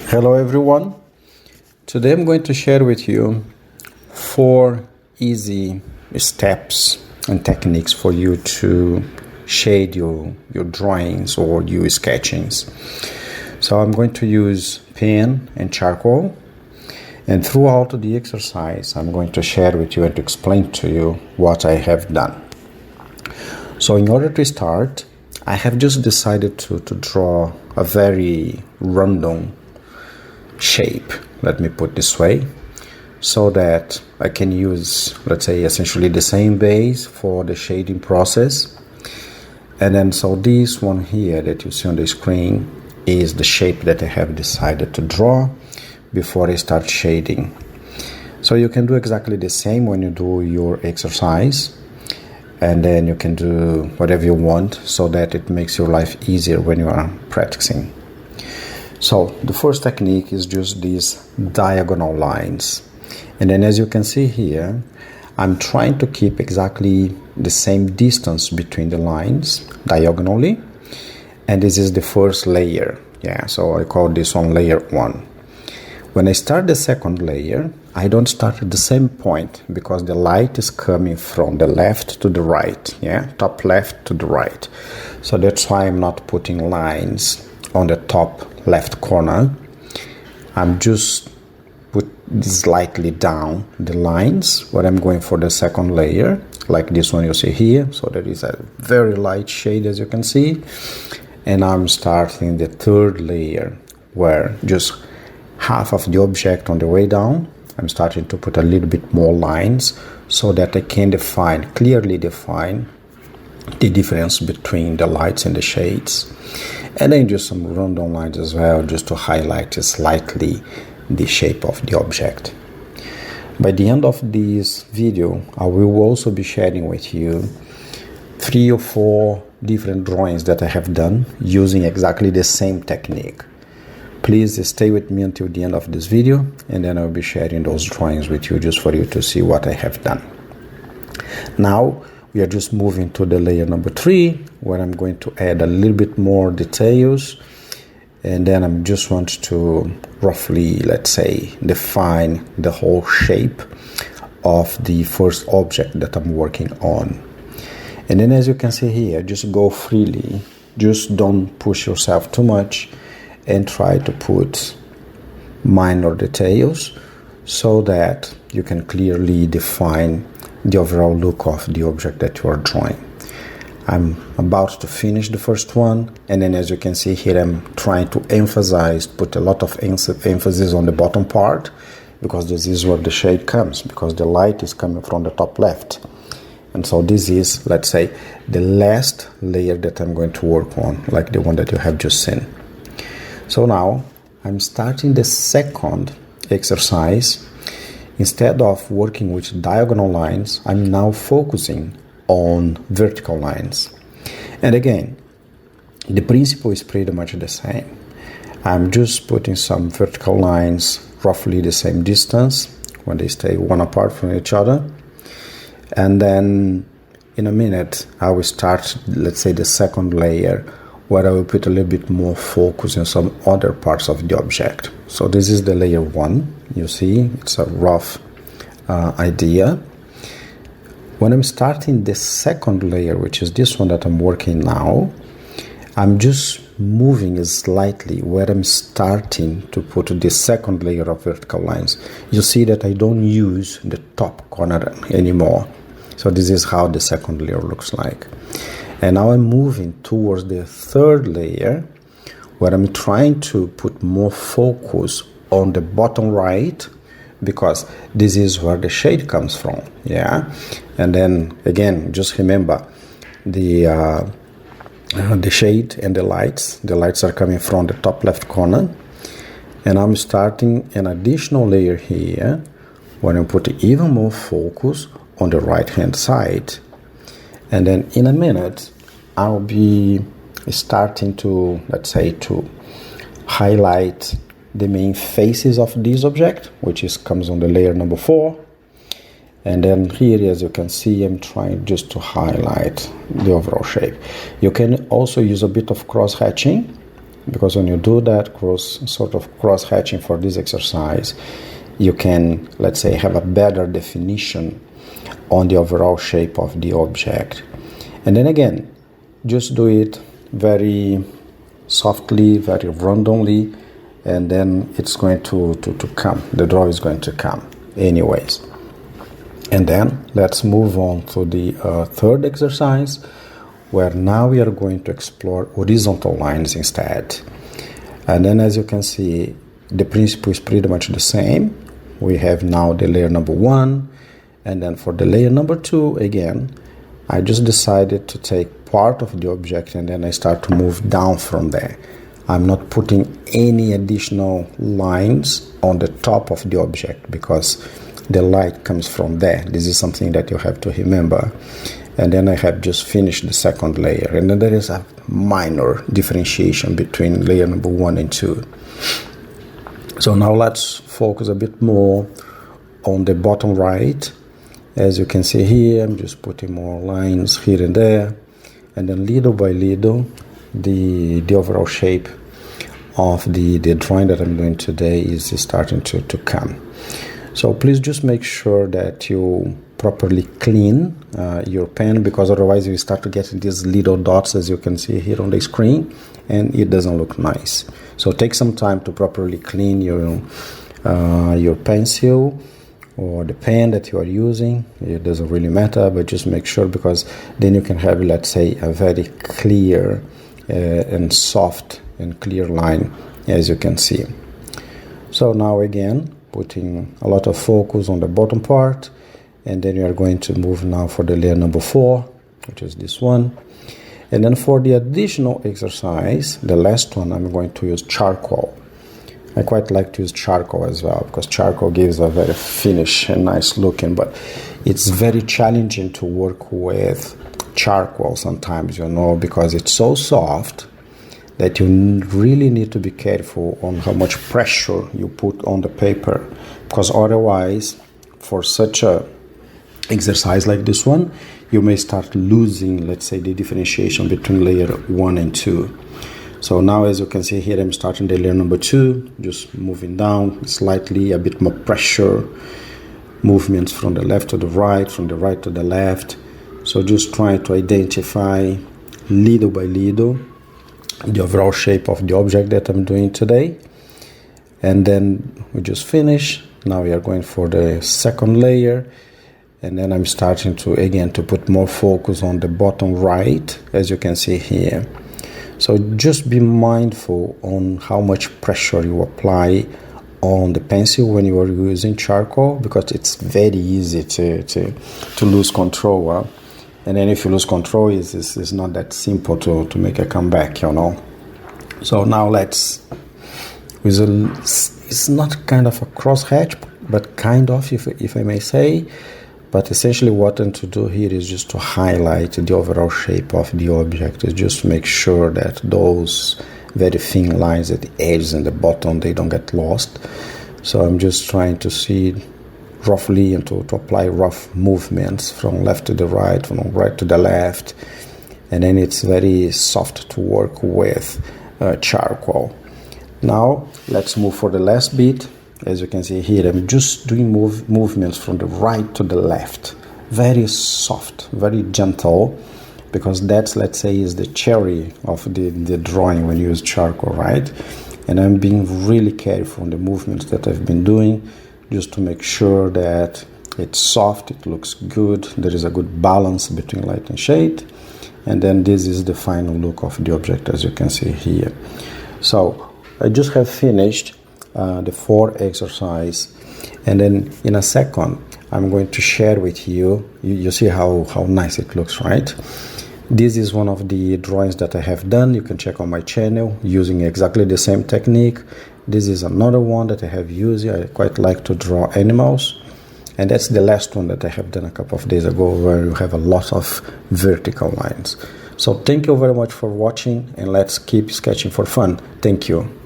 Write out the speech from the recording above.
Hello everyone. Today I'm going to share with you 4 easy steps and techniques for you to shade your drawings or your sketchings. So I'm going to use pen and charcoal, and throughout the exercise I'm going to share with you and to explain to you what I have done. So in order to start, I have just decided to draw a very random shape, let me put this way, so that I can use, let's say, essentially the same base for the shading process. And then so this one here that you see on the screen is the shape that I have decided to draw before I start shading. So you can do exactly the same when you do your exercise, and then you can do whatever you want so that it makes your life easier when you are practicing. So the first technique is just these diagonal lines. And then as you can see here, I'm trying to keep exactly the same distance between the lines diagonally. And this is the first layer. Yeah, so I call this one layer 1. When I start the second layer, I don't start at the same point because the light is coming from the left to the right. Yeah, top left to the right. So that's why I'm not putting lines on the top left corner. I'm just put slightly down the lines when I'm going for the second layer, like this one you see here. So there is a very light shade, as you can see. And I'm starting the third layer where just half of the object on the way down, I'm starting to put a little bit more lines so that I can clearly define the difference between the lights and the shades. And then just some random lines as well, just to highlight slightly the shape of the object. By the end of this video, I will also be sharing with you 3 or 4 different drawings that I have done using exactly the same technique. Please stay with me until the end of this video, and then I'll be sharing those drawings with you just for you to see what I have done. Now, we are just moving to the layer number 3, where I'm going to add a little bit more details. And then I just want to roughly, let's say, define the whole shape of the first object that I'm working on. And then as you can see here, just go freely. Just don't push yourself too much and try to put minor details so that you can clearly define the overall look of the object that you are drawing. I'm about to finish the first one, and then as you can see here, I'm trying to put a lot of emphasis on the bottom part, because this is where the shade comes, because the light is coming from the top left. And so this is, let's say, the last layer that I'm going to work on, like the one that you have just seen. So now I'm starting the second exercise. Instead of working with diagonal lines, I'm now focusing on vertical lines. And again, the principle is pretty much the same. I'm just putting some vertical lines roughly the same distance when they stay one apart from each other. And then in a minute, I will start, let's say, the second layer, where I will put a little bit more focus on some other parts of the object. So this is the layer 1. You see, it's a rough idea. When I'm starting the second layer, which is this one that I'm working now, I'm just moving slightly where I'm starting to put the second layer of vertical lines. You see that I don't use the top corner anymore. So this is how the second layer looks like. And now I'm moving towards the third layer, where I'm trying to put more focus on the bottom right, because this is where the shade comes from. Yeah. And then again, just remember the shade and the lights are coming from the top left corner. And I'm starting an additional layer here, where I'm putting even more focus on the right hand side. And then in a minute, I'll be starting to, let's say, to highlight the main faces of this object, which comes on the layer number 4. And then here, as you can see, I'm trying just to highlight the overall shape. You can also use a bit of cross hatching because when you do that cross hatching for this exercise, you can, let's say, have a better definition on the overall shape of the object. And then again, just do it very softly, very randomly, and then it's going to come. The draw is going to come anyways. And then let's move on to the third exercise, where now we are going to explore horizontal lines instead. And then, as you can see, the principle is pretty much the same. We have now the layer number 1, and then for the layer number 2, again, I just decided to take part of the object and then I start to move down from there. I'm not putting any additional lines on the top of the object because the light comes from there. This is something that you have to remember. And then I have just finished the second layer, and then there is a minor differentiation between layer number 1 and 2. So now let's focus a bit more on the bottom right. As you can see here, I'm just putting more lines here and there, and then little by little the overall shape of the drawing that I'm doing today is starting to come. So please just make sure that you properly clean your pen, because otherwise you start to get these little dots, as you can see here on the screen, and it doesn't look nice. So take some time to properly clean your pencil or the pen that you are using. It doesn't really matter, but just make sure, because then you can have, let's say, a very clear and soft and clear line, as you can see. So now again, putting a lot of focus on the bottom part, and then you are going to move now for the layer number 4, which is this one. And then for the additional exercise, the last one, I'm going to use charcoal. I quite like to use charcoal as well, because charcoal gives a very finish and nice looking, but it's very challenging to work with charcoal sometimes, because it's so soft that you really need to be careful on how much pressure you put on the paper, because otherwise, for such a exercise like this one, you may start losing, let's say, the differentiation between layer 1 and 2. So now, as you can see here, I'm starting the layer number 2, just moving down slightly, a bit more pressure, movements from the left to the right, from the right to the left. So just trying to identify little by little the overall shape of the object that I'm doing today. And then we just finish. Now we are going for the second layer. And then I'm starting to, again, to put more focus on the bottom right, as you can see here. So just be mindful on how much pressure you apply on the pencil when you are using charcoal, because it's very easy to lose control. And then if you lose control, it's not that simple to make a comeback, So now it's not kind of a crosshatch, but kind of, if I may say. But essentially what I'm to do here is just to highlight the overall shape of the object, is just to make sure that those very thin lines at the edges and the bottom, they don't get lost. So I'm just trying to see roughly and to apply rough movements from left to the right, from right to the left, and then it's very soft to work with charcoal. Now let's move for the last bit. As you can see here, I'm just doing movements from the right to the left, very soft, very gentle, because that's, let's say, is the cherry of the drawing when you use charcoal, right? And I'm being really careful on the movements that I've been doing, just to make sure that it's soft, it looks good, there is a good balance between light and shade. And then this is the final look of the object, as you can see here. So I just have finished the 4 exercise, and then in a second I'm going to share with you. You see how nice it looks, right? This is one of the drawings that I have done. You can check on my channel using exactly the same technique. This is another one that I have used. I quite like to draw animals, and that's the last one that I have done a couple of days ago, where you have a lot of vertical lines. So thank you very much for watching, and let's keep sketching for fun. Thank you.